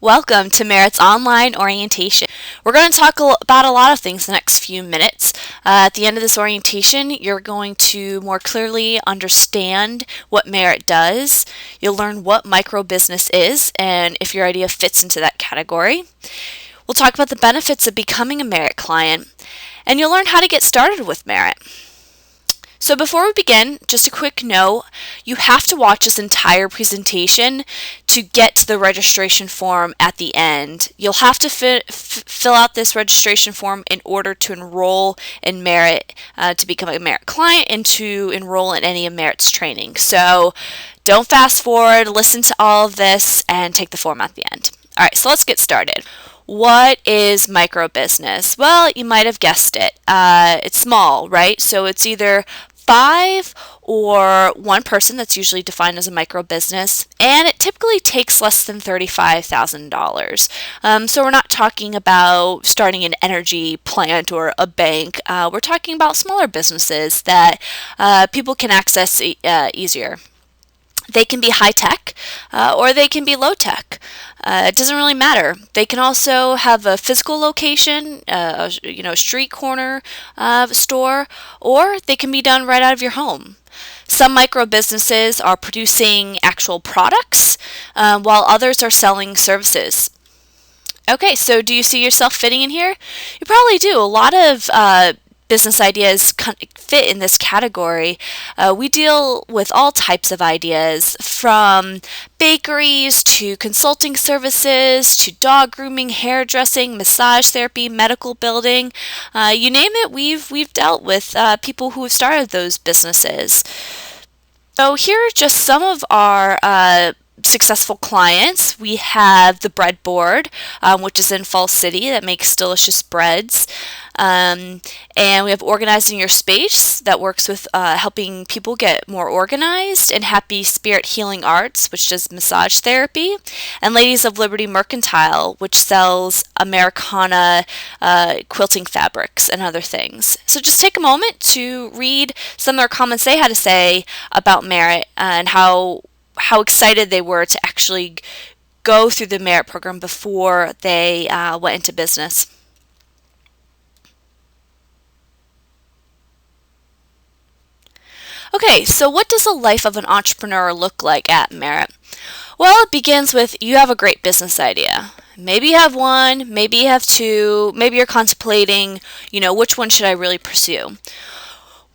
Welcome to Merit's online orientation. We're going to talk about a lot of things in the next few minutes. At the end of this orientation, you're going to more clearly understand what Merit does. You'll learn what microbusiness is and if your idea fits into that category. We'll talk about the benefits of becoming a Merit client, and you'll learn how to get started with Merit. So before we begin, just a quick note, you have to watch this entire presentation to get to the registration form at the end. You'll have to fill out this registration form in order to enroll in Merit, to become a Merit client and to enroll in any of Merit's training. So don't fast forward, listen to all of this, and take the form at the end. All right, so let's get started. What is microbusiness? Well, you might have guessed it. It's small, right? So it's either 5 or 1 person, that's usually defined as a microbusiness, and it typically takes less than $35,000. So we're not talking about starting an energy plant or a bank. We're talking about smaller businesses that people can access easier. They can be high-tech or they can be low-tech. It doesn't really matter. They can also have a physical location, a street corner store, or they can be done right out of your home. Some micro businesses are producing actual products, while others are selling services. Okay, so do you see yourself fitting in here? You probably do. A lot of business ideas fit in this category. We deal with all types of ideas, from bakeries to consulting services to dog grooming, hairdressing, massage therapy, medical building. You name it, we've dealt with people who have started those businesses. So here are just some of our successful clients. We have the Bread Board, which is in Falls City, that makes delicious breads. And we have Organizing Your Space, that works with helping people get more organized, and Happy Spirit Healing Arts, which does massage therapy, and Ladies of Liberty Mercantile, which sells Americana quilting fabrics and other things. So just take a moment to read some of their comments they had to say about Merit and how excited they were to actually go through the Merit program before they went into business. Okay, so what does the life of an entrepreneur look like at Merit? Well, it begins with you have a great business idea. Maybe you have 1, maybe you have 2, maybe you're contemplating, which one should I really pursue?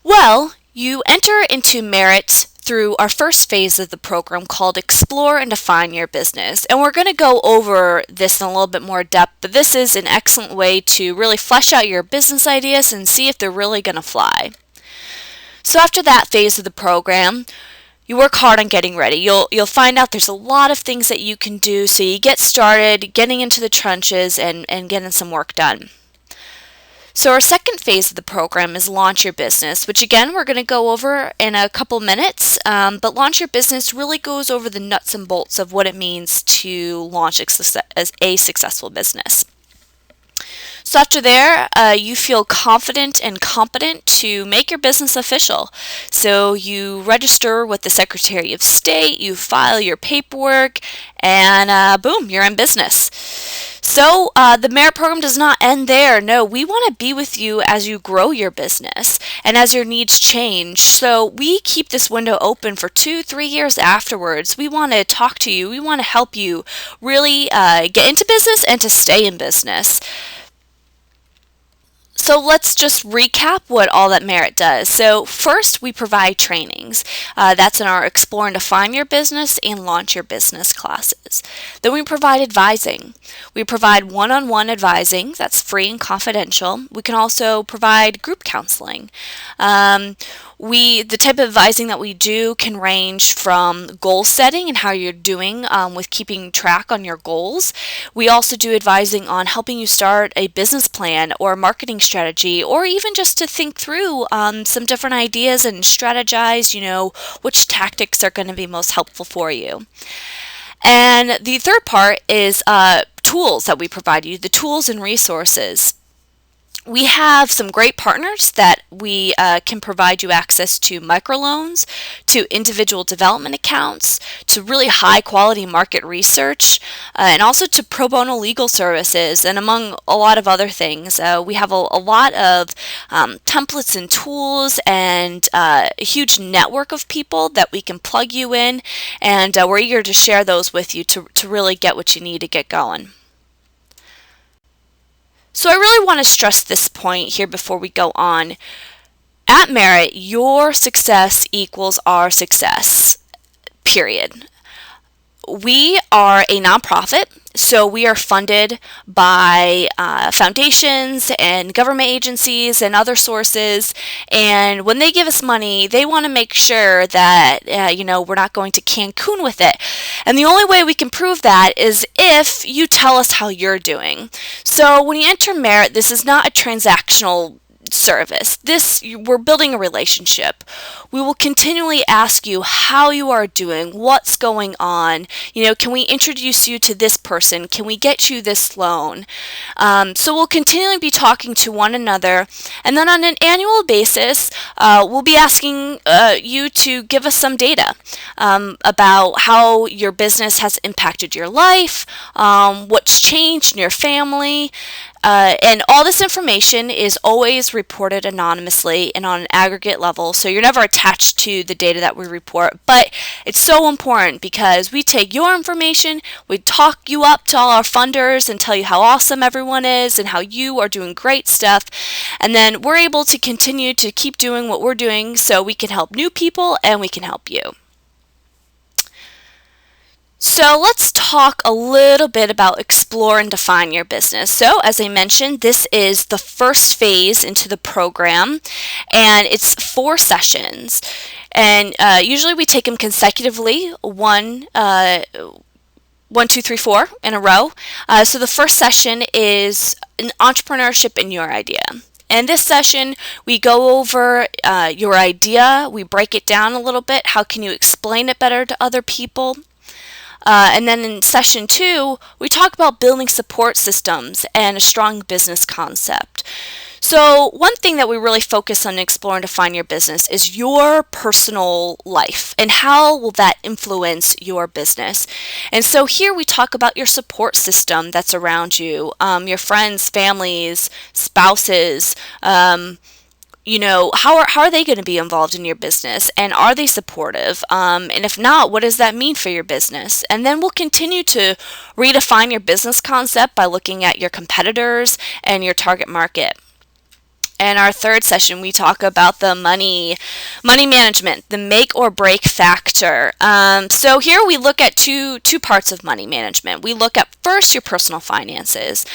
Well, you enter into Merit through our first phase of the program called Explore and Define Your Business. And we're going to go over this in a little bit more depth, but this is an excellent way to really flesh out your business ideas and see if they're really going to fly. So after that phase of the program, you work hard on getting ready. You'll find out there's a lot of things that you can do, so you get started getting into the trenches and getting some work done. So our second phase of the program is Launch Your Business, which again we're going to go over in a couple minutes, but Launch Your Business really goes over the nuts and bolts of what it means to launch as a successful business. So after there, you feel confident and competent to make your business official. So you register with the Secretary of State, you file your paperwork, and boom, you're in business. So the Merit program does not end there. No, we want to be with you as you grow your business and as your needs change. So we keep this window open for 2-3 years afterwards. We want to talk to you. We want to help you really get into business and to stay in business. So let's just recap what all that Merit does. So first, we provide trainings. That's in our Explore and Define Your Business and Launch Your Business classes. Then we provide advising. We provide one-on-one advising. That's free and confidential. We can also provide group counseling. The type of advising that we do can range from goal setting and how you're doing with keeping track on your goals. We also do advising on helping you start a business plan or a marketing strategy, or even just to think through some different ideas and strategize, which tactics are going to be most helpful for you. And the third part is tools that we provide you, the tools and resources. We have some great partners that we can provide you access to microloans, to individual development accounts, to really high quality market research, and also to pro bono legal services, and among a lot of other things. We have a lot of templates and tools and a huge network of people that we can plug you in, and we're eager to share those with you to really get what you need to get going. So I really want to stress this point here before we go on. At Merit, your success equals our success, period. We are a nonprofit, so we are funded by foundations and government agencies and other sources. And when they give us money, they want to make sure that we're not going to Cancun with it. And the only way we can prove that is if you tell us how you're doing. So when you enter Merit, this is not a transactional service. We're building a relationship. We will continually ask you how you are doing, what's going on. Can we introduce you to this person? Can we get you this loan? So we'll continually be talking to one another, and then on an annual basis, we'll be asking you to give us some data about how your business has impacted your life, what's changed in your family. And all this information is always reported anonymously and on an aggregate level, so you're never attached to the data that we report. But it's so important because we take your information, we talk you up to all our funders and tell you how awesome everyone is and how you are doing great stuff, and then we're able to continue to keep doing what we're doing so we can help new people and we can help you. So let's talk a little bit about explore and define your business. So as I mentioned, this is the first phase into the program, and it's 4 sessions. And usually we take them consecutively, 1, 2, 3, 4 in a row. So the first session is an entrepreneurship in your idea. In this session, we go over your idea, we break it down a little bit. How can you explain it better to other people? And then in session 2, we talk about building support systems and a strong business concept. So one thing that we really focus on explore and define your business is your personal life and how will that influence your business. And so here we talk about your support system that's around you, your friends, families, spouses, how are they going to be involved in your business, and are they supportive? And if not, what does that mean for your business? And then we'll continue to redefine your business concept by looking at your competitors and your target market. And our third session, we talk about the money management, the make or break factor. So here we look at two parts of money management. We look at first your personal finances.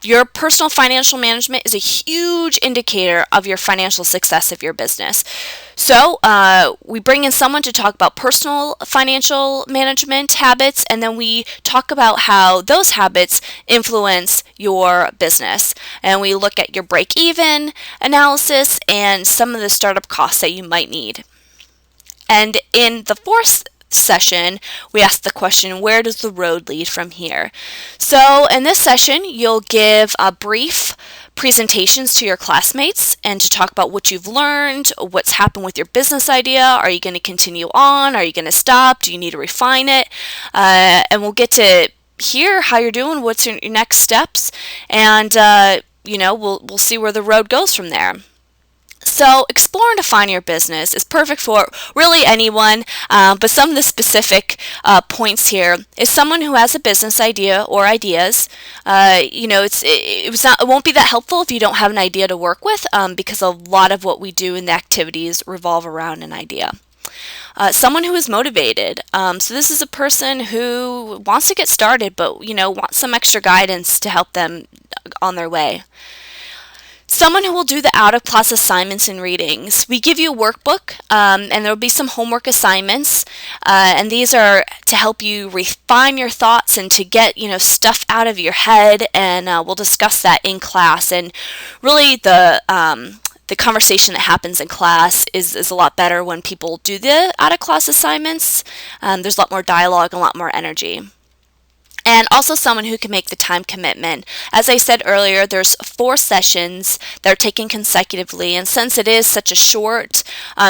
Your personal financial management is a huge indicator of your financial success of your business. So we bring in someone to talk about personal financial management habits, and then we talk about how those habits influence your business. And we look at your break-even analysis and some of the startup costs that you might need. And in the fourth session, we ask the question, where does the road lead from here? So in this session, you'll give a brief presentations to your classmates and to talk about what you've learned, what's happened with your business idea. Are you going to continue on? Are you going to stop? Do you need to refine it? And we'll get to hear how you're doing, what's your next steps, and we'll see where the road goes from there. So explore and define your business is perfect for really anyone, but some of the specific points here is someone who has a business idea or ideas. It won't be that helpful if you don't have an idea to work with, because a lot of what we do in the activities revolve around an idea. Someone who is motivated. So this is a person who wants to get started, but wants some extra guidance to help them on their way. Someone who will do the out-of-class assignments and readings. We give you a workbook, and there will be some homework assignments, and these are to help you refine your thoughts and to get stuff out of your head, and we'll discuss that in class. And really, the conversation that happens in class is a lot better when people do the out-of-class assignments. There's a lot more dialogue and a lot more energy. and also someone who can make the time commitment. As I said earlier, there's 4 sessions that are taken consecutively, and since it is such a short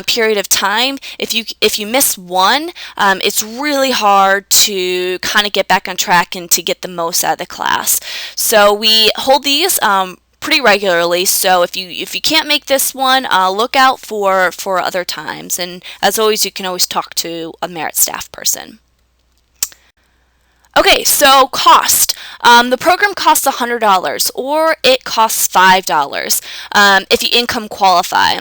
period of time, if you miss one, it's really hard to kind of get back on track and to get the most out of the class. So we hold these pretty regularly, so if you can't make this one, look out for other times, and as always, you can always talk to a Merit staff person. Okay, so cost. The program costs $100 or it costs $5 if you income qualify.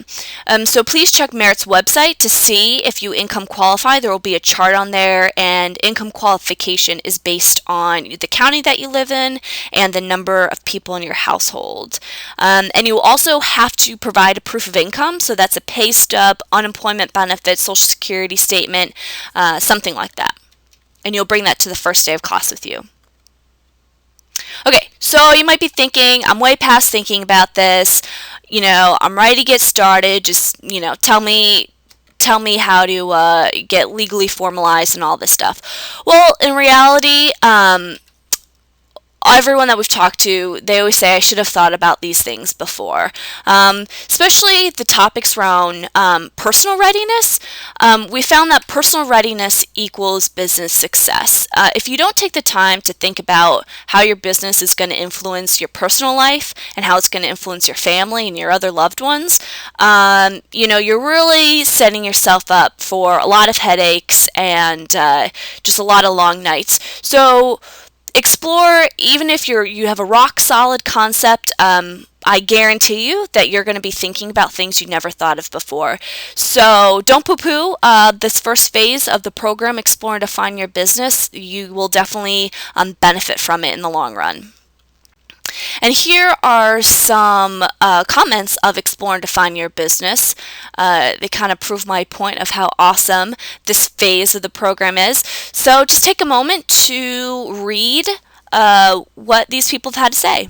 So please check Merit's website to see if you income qualify. There will be a chart on there, and income qualification is based on the county that you live in and the number of people in your household. And you will also have to provide a proof of income, so that's a pay stub, unemployment benefits, social security statement, something like that. And you'll bring that to the first day of class with you. Okay, so you might be thinking, I'm way past thinking about this. I'm ready to get started. Just, tell me how to get legally formalized and all this stuff. Well, in reality, everyone that we've talked to, they always say I should have thought about these things before, especially the topics around personal readiness. We found that personal readiness equals business success. If you don't take the time to think about how your business is going to influence your personal life and how it's going to influence your family and your other loved ones, you're really setting yourself up for a lot of headaches and just a lot of long nights. So explore, even if you have a rock solid concept, I guarantee you that you're going to be thinking about things you never thought of before. So don't poo-poo this first phase of the program, Explore and Define Your Business. You will definitely benefit from it in the long run. And here are some comments of Explore and Define Your Business. They kind of prove my point of how awesome this phase of the program is. So just take a moment to read what these people have had to say.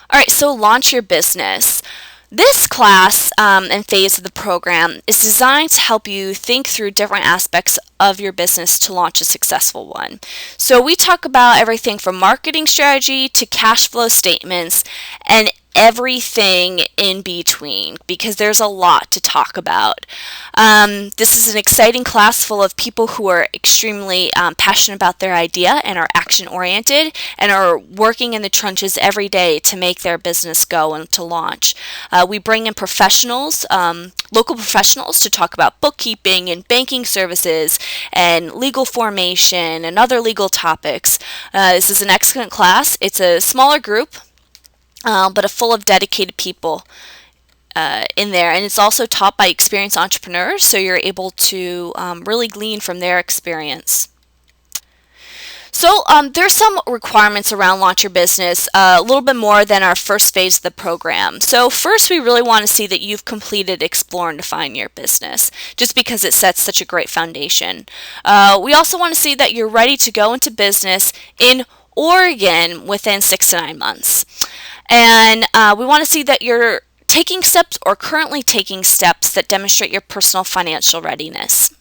All right, so launch your business. This class and phase of the program is designed to help you think through different aspects of your business to launch a successful one. So we talk about everything from marketing strategy to cash flow statements and everything in between, because there's a lot to talk about. This is an exciting class full of people who are extremely passionate about their idea and are action oriented and are working in the trenches every day to make their business go and to launch. We bring in professionals, local professionals, to talk about bookkeeping and banking services and legal formation and other legal topics. This is an excellent class. It's a smaller group, but full of dedicated people in there, and it's also taught by experienced entrepreneurs, so you're able to really glean from their experience. So there's some requirements around Launch Your Business, a little bit more than our first phase of the program. So first, we really want to see that you've completed Explore and Define Your Business, just because it sets such a great foundation. We also want to see that you're ready to go into business in Oregon within 6 to 9 months. And we want to see that you're taking steps or currently taking steps that demonstrate your personal financial readiness.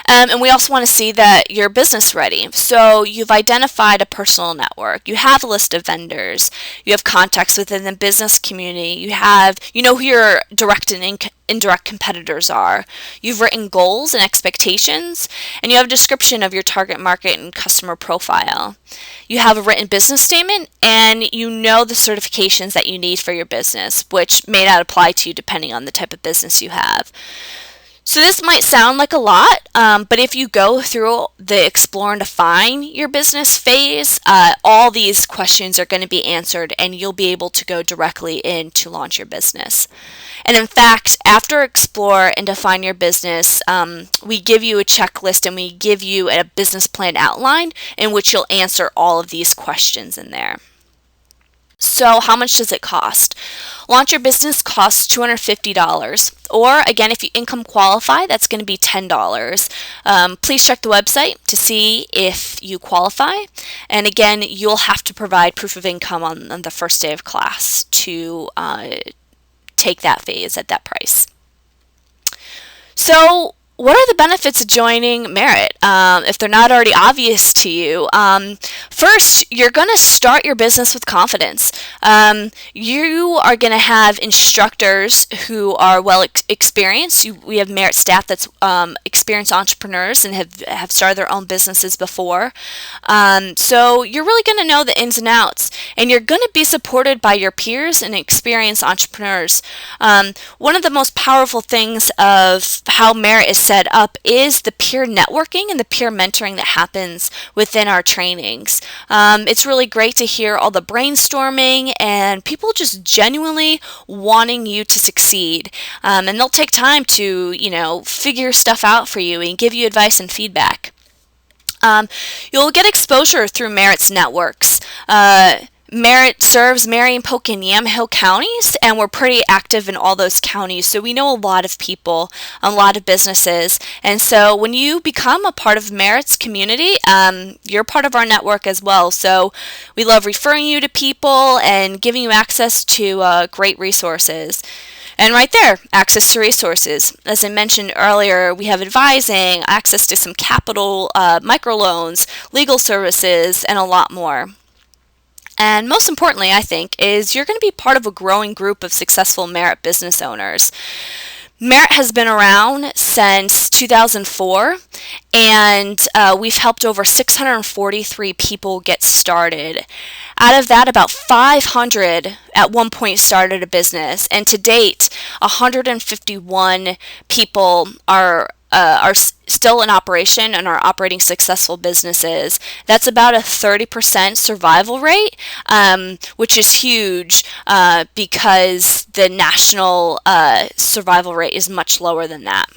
And we also want to see that you're business ready. So you've identified a personal network. You have a list of vendors. You have contacts within the business community. You know who your direct and indirect competitors are. You've written goals and expectations, and you have a description of your target market and customer profile. You have a written business statement, and you know the certifications that you need for your business, which may not apply to you depending on the type of business you have. So this might sound like a lot, but if you go through the Explore and Define Your Business phase, all these questions are going to be answered, and you'll be able to go directly in to launch your business. And in fact, after Explore and Define Your Business, we give you a checklist and we give you a business plan outline in which you'll answer all of these questions in there. So how much does it cost? Launch Your Business costs $250. Or again, if you income qualify, that's going to be $10. Please check the website to see if you qualify. And again, you'll have to provide proof of income on the first day of class to take that phase at that price. So what are the benefits of joining Merit if they're not already obvious to you? First, you're going to start your business with confidence. You are going to have instructors who are well experienced. We have Merit staff that's experienced entrepreneurs and have started their own businesses before. So you're really going to know the ins and outs, and you're going to be supported by your peers and experienced entrepreneurs. One of the most powerful things of how Merit is set up is the peer networking and the peer mentoring that happens within our trainings. It's really great to hear all the brainstorming and people just genuinely wanting you to succeed. And they'll take time to, figure stuff out for you and give you advice and feedback. You'll get exposure through Merit's networks. Merit serves Marion, Polk, and Yamhill counties, and we're pretty active in all those counties, so we know a lot of people, a lot of businesses, and so when you become a part of Merit's community, you're part of our network as well, so we love referring you to people and giving you access to great resources. And right there, access to resources. As I mentioned earlier, we have advising, access to some capital, microloans, legal services, and a lot more. And most importantly, I think, is you're going to be part of a growing group of successful Merit business owners. Merit has been around since 2004, and we've helped over 643 people get started. Out of that, about 500 at one point started a business, and to date, 151 people are still in operation and are operating successful businesses. That's about a 30% survival rate, which is huge because the national survival rate is much lower than that.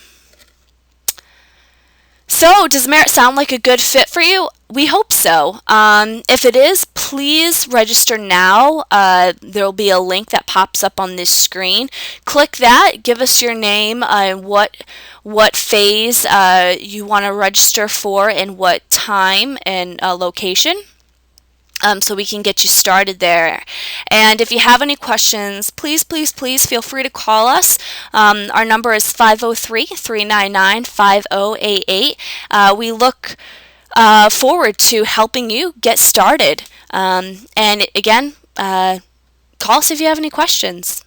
So, does Merit sound like a good fit for you? We hope so. If it is, please register now. There will be a link that pops up on this screen. Click that, give us your name and what phase you want to register for and what time and location. So we can get you started there. And if you have any questions, please feel free to call us. Our number is 503-399-5088. We look forward to helping you get started. And again, call us if you have any questions.